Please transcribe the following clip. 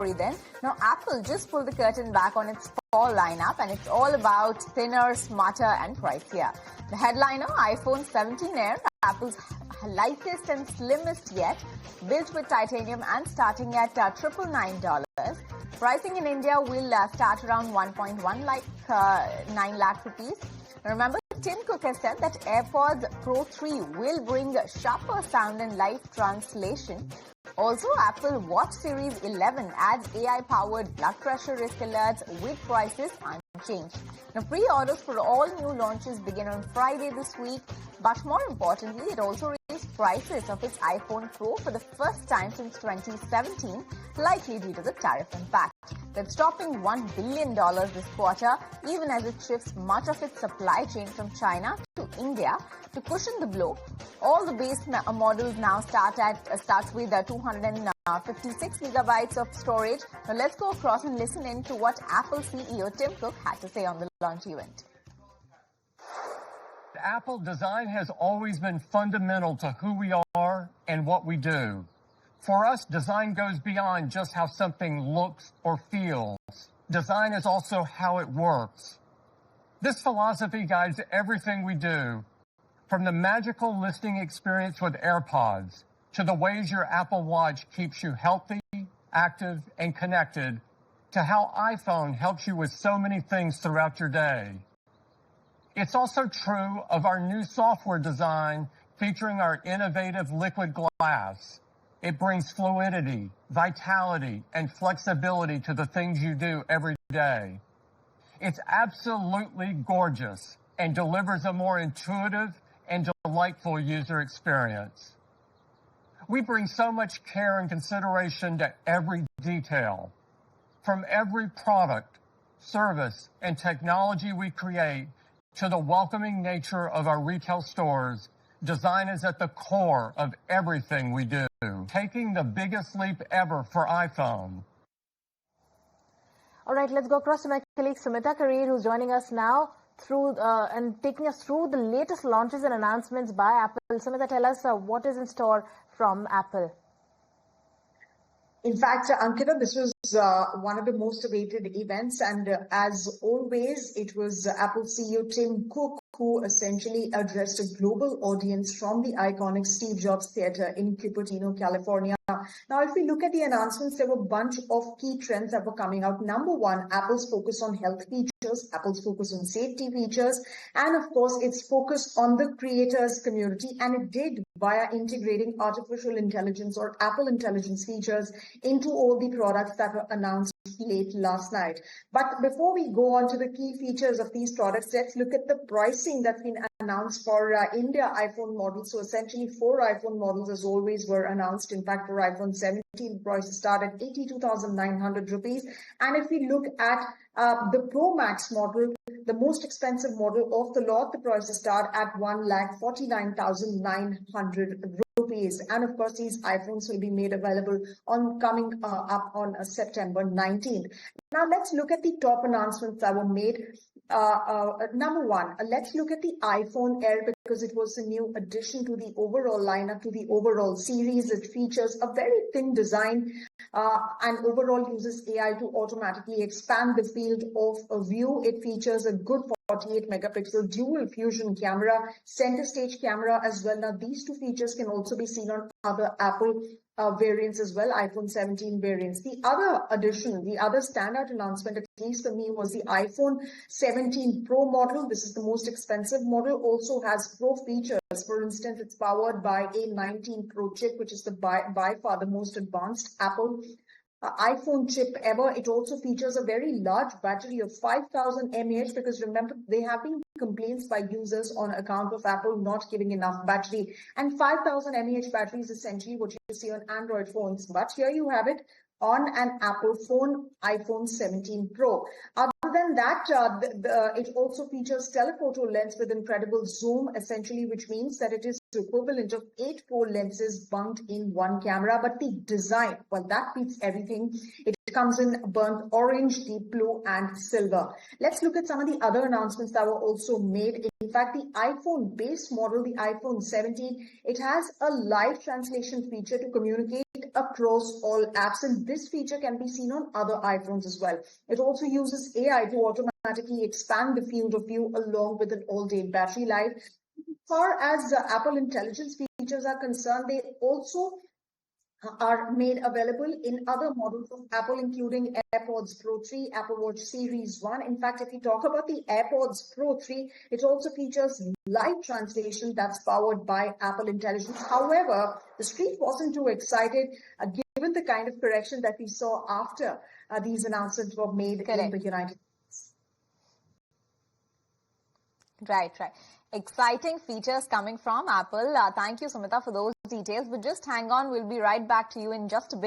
then. Now, Apple just pulled the curtain back on its fall lineup, and it's all about thinner, smarter, and pricier. The headliner, iPhone 17 Air, Apple's lightest and slimmest yet, built with titanium and starting at $999. Pricing in India will start around 1.1 9 lakh rupees. Now, remember, Tim Cook has said that AirPods Pro 3 will bring sharper sound and live translation. Also, Apple Watch Series 11 adds AI-powered blood pressure risk alerts with prices unchanged. Now, pre-orders for all new launches begin on Friday this week, but more importantly, it also raised prices of its iPhone Pro for the first time since 2017, likely due to the tariff impact. That's topping $1 billion this quarter, even as it shifts much of its supply chain from China to India. To cushion the blow, all the base models now starts with 256 gigabytes of storage. Now let's go across and listen in to what Apple CEO Tim Cook had to say on the launch event. Apple design has always been fundamental to who we are and what we do. For us, design goes beyond just how something looks or feels. Design is also how it works. This philosophy guides everything we do, from the magical listening experience with AirPods to the ways your Apple Watch keeps you healthy, active, and connected, to how iPhone helps you with so many things throughout your day. It's also true of our new software design featuring our innovative liquid glass. It brings fluidity, vitality, and flexibility to the things you do every day. It's absolutely gorgeous and delivers a more intuitive and delightful user experience. We bring so much care and consideration to every detail. From every product, service, and technology we create to the welcoming nature of our retail stores, design is at the core of everything we do, taking the biggest leap ever for iPhone. All right, let's go across to my colleague Sumita Karir, who's joining us now and taking us through the latest launches and announcements by Apple. Sumita, tell us what is in store from Apple. In fact, Ankita, this was one of the most awaited events, and as always, it was Apple CEO Tim Cook who essentially addressed a global audience from the iconic Steve Jobs Theater in Cupertino, California. Now, if we look at the announcements, there were a bunch of key trends that were coming out. Number one, Apple's focus on health features, Apple's focus on safety features, and of course, its focus on the creators community, and it did via integrating artificial intelligence or Apple Intelligence features into all the products that were announced late last night. But before we go on to the key features of these products, let's look at the pricing that's been announced for India iPhone models. So essentially 4 iPhone models as always were announced. In fact, for iPhone 17, prices start at 82,900 rupees. And if we look at the Pro Max model, the most expensive model of the lot, the prices start at 1,49,900 rupees. And of course, these iPhones will be made available coming up on September 19th. Now, let's look at the top announcements that were made. Number one, let's look at the iPhone Air, because it was a new addition to the overall lineup, to the overall series. It features a very thin design and overall uses AI to automatically expand the field of view. It features a good 48 megapixel dual fusion camera, center stage camera as well. Now, these two features can also be seen on other Apple variants as well, iPhone 17 variants. The other addition, the other standout announcement, at least for me, was the iPhone 17 Pro model. This is the most expensive model, also has Pro features. For instance, it's powered by a 19 Pro chip, which is by far the most advanced Apple iPhone chip ever. It also features a very large battery of 5,000 mAh, because remember, there have been complaints by users on account of Apple not giving enough battery. And 5,000 mAh battery is essentially what you see on Android phones. But here you have it on an Apple phone, iPhone 17 Pro. Other than that, it also features telephoto lens with incredible zoom, essentially, which means that it is equivalent of 8 lenses bunked in one camera. But the design, well, that beats everything. It comes in burnt orange, deep blue, and silver. Let's look at some of the other announcements that were also made. In fact, the iPhone base model, the iPhone 17, it has a live translation feature to communicate across all apps, and this feature can be seen on other iPhones as well. It also uses AI to automatically expand the field of view along with an all-day battery life. As far as Apple Intelligence features are concerned, they also are made available in other models of Apple, including AirPods Pro 3, Apple Watch Series 1. In fact, if we talk about the AirPods Pro 3, it also features live translation that's powered by Apple Intelligence. However, the street wasn't too excited given the kind of correction that we saw after these announcements were made in the United States. Right. Exciting features coming from Apple. Thank you, Sumita, for those details. But just hang on. We'll be right back to you in just a bit.